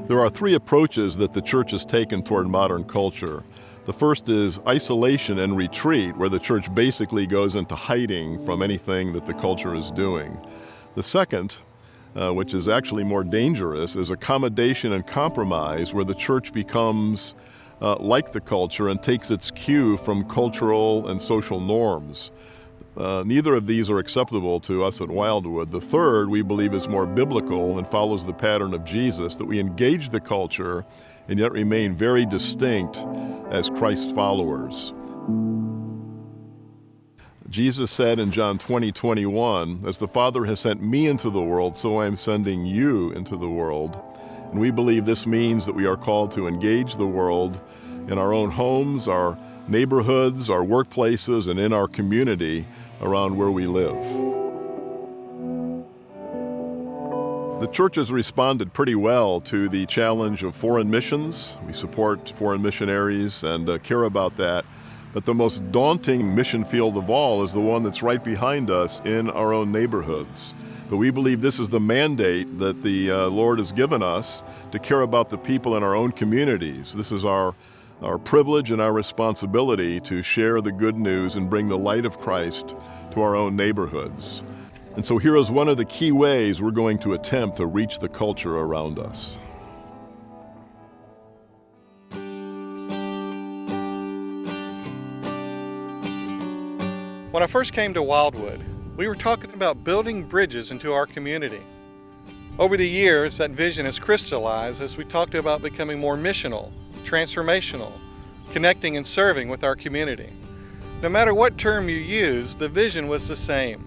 There are three approaches that the church has taken toward modern culture. The first is isolation and retreat, where the church basically goes into hiding from anything that the culture is doing. The second, which is actually more dangerous, is accommodation and compromise, where the church becomes like the culture and takes its cue from cultural and social norms. Neither of these are acceptable to us at Wildwood. The third, we believe, is more biblical and follows the pattern of Jesus, that we engage the culture and yet remain very distinct as Christ followers. Jesus said in John 20:21, "As the Father has sent me into the world, so I am sending you into the world." And we believe this means that we are called to engage the world in our own homes, our neighborhoods, our workplaces, and in our community around where we live. The church has responded pretty well to the challenge of foreign missions. We support foreign missionaries and care about that. But the most daunting mission field of all is the one that's right behind us in our own neighborhoods. But we believe this is the mandate that the Lord has given us to care about the people in our own communities. This is our privilege and our responsibility to share the good news and bring the light of Christ to our own neighborhoods. And so here is one of the key ways we're going to attempt to reach the culture around us. When I first came to Wildwood, we were talking about building bridges into our community. Over the years, that vision has crystallized as we talked about becoming more missional, transformational, connecting and serving with our community. No matter what term you use, the vision was the same.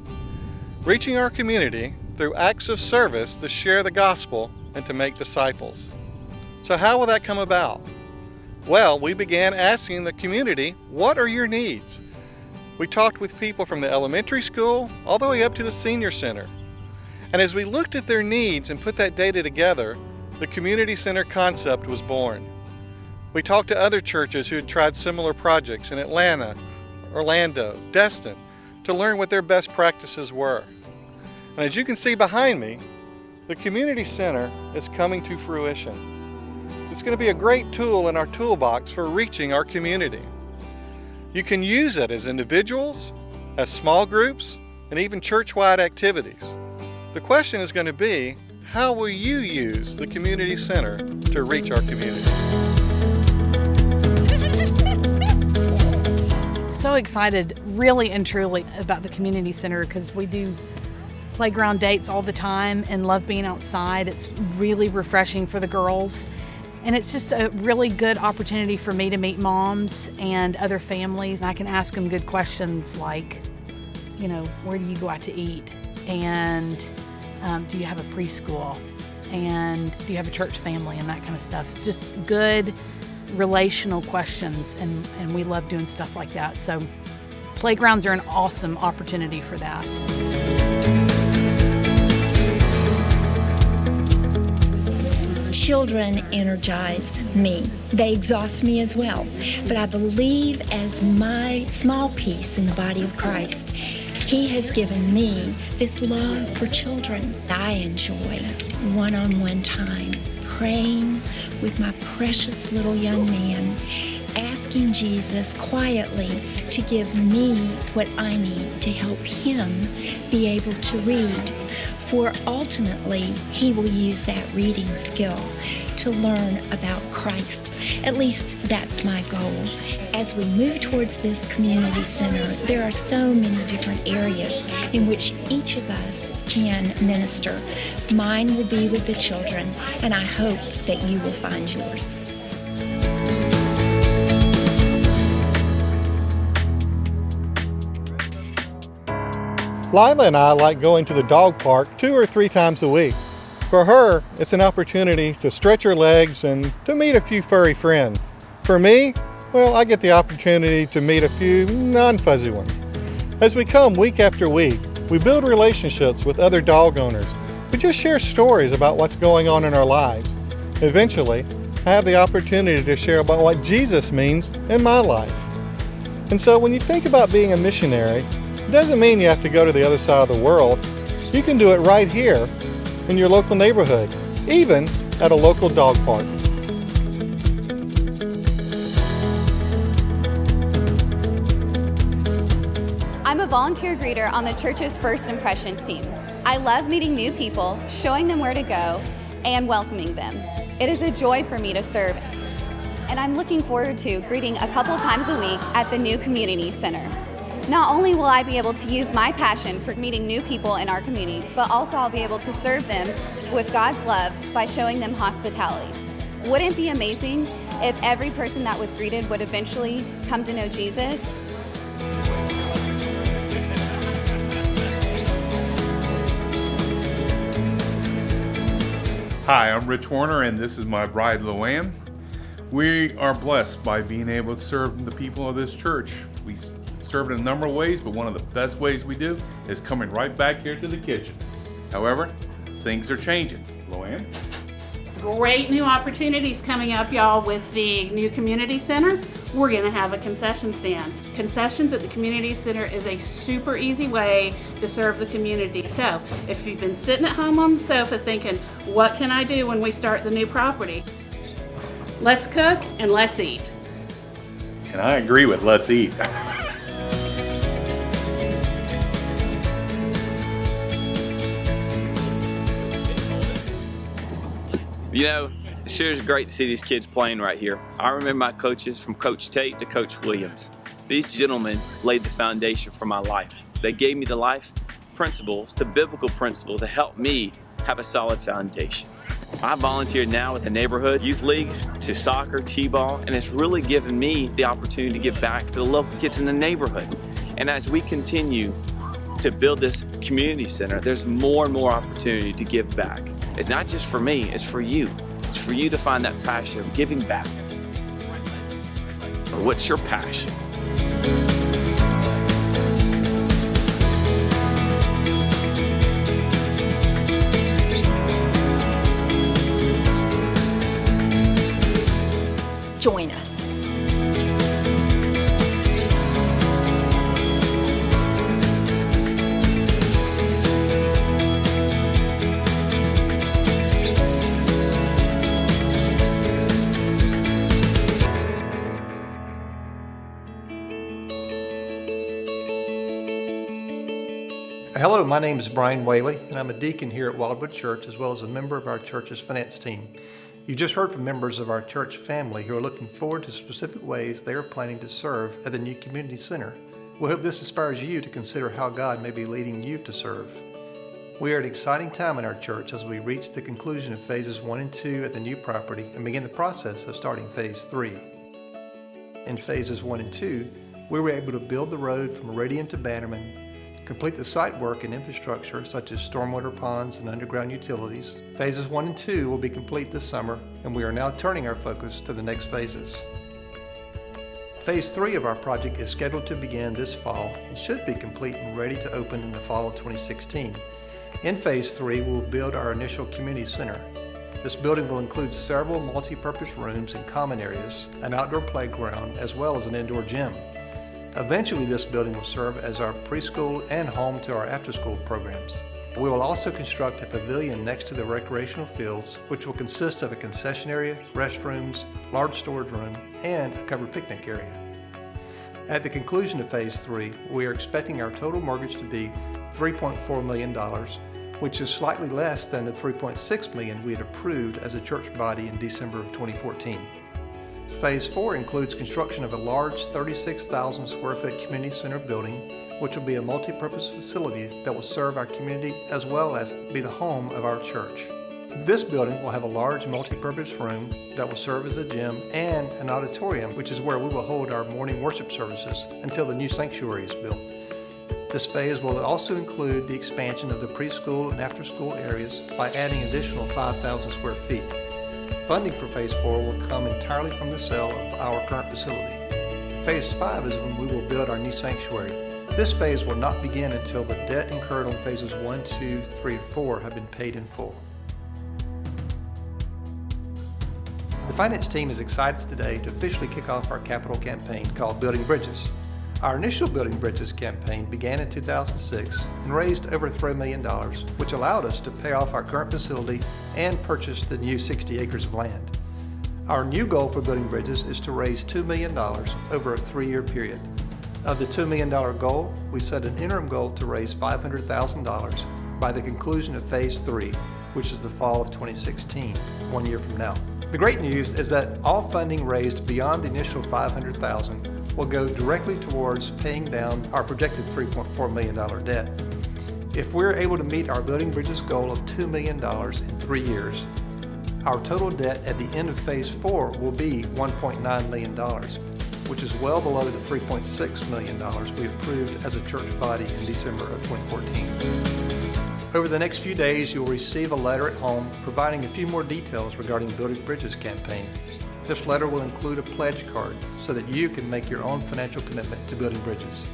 Reaching our community through acts of service to share the gospel and to make disciples. So how will that come about? Well, we began asking the community, what are your needs? We talked with people from the elementary school all the way up to the senior center. And as we looked at their needs and put that data together, the community center concept was born. We talked to other churches who had tried similar projects in Atlanta, Orlando, Destin, to learn what their best practices were. And as you can see behind me, the community center is coming to fruition. It's going to be a great tool in our toolbox for reaching our community. You can use it as individuals, as small groups, and even church-wide activities. The question is going to be, how will you use the community center to reach our community? So excited, really and truly, about the community center because we do playground dates all the time and love being outside. It's really refreshing for the girls. And it's just a really good opportunity for me to meet moms and other families. I can ask them good questions like, where do you go out to eat? And do you have a preschool? And do you have a church family? And that kind of stuff. Just good relational questions. And we love doing stuff like that. So playgrounds are an awesome opportunity for that. Children energize me. They exhaust me as well. But I believe as my small piece in the body of Christ, He has given me this love for children. I enjoy one-on-one time, praying with my precious little young man, asking Jesus quietly to give me what I need to help him be able to read. For ultimately, he will use that reading skill to learn about Christ. At least that's my goal. As we move towards this community center, there are so many different areas in which each of us can minister. Mine will be with the children, and I hope that you will find yours. Lila and I like going to the dog park 2 or 3 times a week. For her, it's an opportunity to stretch her legs and to meet a few furry friends. For me, well, I get the opportunity to meet a few non-fuzzy ones. As we come week after week, we build relationships with other dog owners. We just share stories about what's going on in our lives. Eventually, I have the opportunity to share about what Jesus means in my life. And so when you think about being a missionary, it doesn't mean you have to go to the other side of the world. You can do it right here in your local neighborhood, even at a local dog park. I'm a volunteer greeter on the church's First Impressions team. I love meeting new people, showing them where to go, and welcoming them. It is a joy for me to serve, and I'm looking forward to greeting a couple times a week at the new community center. Not only will I be able to use my passion for meeting new people in our community, but also I'll be able to serve them with God's love by showing them hospitality. Wouldn't it be amazing if every person that was greeted would eventually come to know Jesus? Hi, I'm Rich Warner, and this is my bride, Luann. We are blessed by being able to serve the people of this church. We serve in a number of ways, but one of the best ways we do is coming right back here to the kitchen. However, things are changing. Luann? Great new opportunities coming up, y'all, with the new community center. We're going to have a concession stand. Concessions at the community center is a super easy way to serve the community. So if you've been sitting at home on the sofa thinking, what can I do when we start the new property? Let's cook and let's eat. And I agree with let's eat. You know, it sure is great to see these kids playing right here. I remember my coaches from Coach Tate to Coach Williams. These gentlemen laid the foundation for my life. They gave me the life principles, the biblical principles that helped me have a solid foundation. I volunteer now with the neighborhood youth league to soccer, t-ball, and it's really given me the opportunity to give back to the local kids in the neighborhood. And as we continue to build this community center, there's more and more opportunity to give back. It's not just for me, it's for you. It's for you to find that passion of giving back. Or what's your passion? Join us. Hello, my name is Brian Whaley, and I'm a deacon here at Wildwood Church, as well as a member of our church's finance team. You just heard from members of our church family who are looking forward to specific ways they are planning to serve at the new community center. We hope this inspires you to consider how God may be leading you to serve. We are at an exciting time in our church as we reach the conclusion of phases 1 and 2 at the new property and begin the process of starting phase 3. In phases 1 and 2, we were able to build the road from Meridian to Bannerman, complete the site work and infrastructure such as stormwater ponds and underground utilities. Phases 1 and 2 will be complete this summer, and we are now turning our focus to the next phases. Phase 3 of our project is scheduled to begin this fall and should be complete and ready to open in the fall of 2016. In Phase 3, we will build our initial community center. This building will include several multi-purpose rooms and common areas, an outdoor playground, as well as an indoor gym. Eventually, this building will serve as our preschool and home to our after-school programs. We will also construct a pavilion next to the recreational fields, which will consist of a concession area, restrooms, large storage room, and a covered picnic area. At the conclusion of Phase 3, we are expecting our total mortgage to be $3.4 million, which is slightly less than the $3.6 million we had approved as a church body in December of 2014. Phase 4 includes construction of a large 36,000 square foot community center building, which will be a multi-purpose facility that will serve our community as well as be the home of our church. This building will have a large multi-purpose room that will serve as a gym and an auditorium, which is where we will hold our morning worship services until the new sanctuary is built. This phase will also include the expansion of the preschool and after-school areas by adding additional 5,000 square feet. Funding for Phase 4 will come entirely from the sale of our current facility. Phase 5 is when we will build our new sanctuary. This phase will not begin until the debt incurred on Phases 1, 2, 3, and 4 have been paid in full. The finance team is excited today to officially kick off our capital campaign called Building Bridges. Our initial Building Bridges campaign began in 2006 and raised over $3 million, which allowed us to pay off our current facility and purchase the new 60 acres of land. Our new goal for Building Bridges is to raise $2 million over a 3-year period. Of the $2 million goal, we set an interim goal to raise $500,000 by the conclusion of Phase 3, which is the fall of 2016, 1 year from now. The great news is that all funding raised beyond the initial $500,000 will go directly towards paying down our projected $3.4 million debt. If we're able to meet our Building Bridges goal of $2 million in 3 years, our total debt at the end of Phase 4 will be $1.9 million, which is well below the $3.6 million we approved as a church body in December of 2014. Over the next few days, you'll receive a letter at home providing a few more details regarding Building Bridges campaign. This letter will include a pledge card so that you can make your own financial commitment to Building Bridges.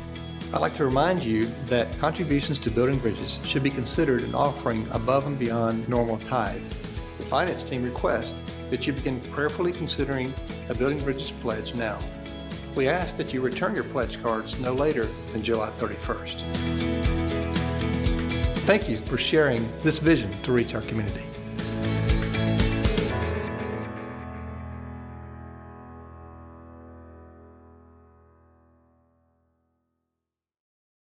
I'd like to remind you that contributions to Building Bridges should be considered an offering above and beyond normal tithe. The finance team requests that you begin prayerfully considering a Building Bridges pledge now. We ask that you return your pledge cards no later than July 31st. Thank you for sharing this vision to reach our community.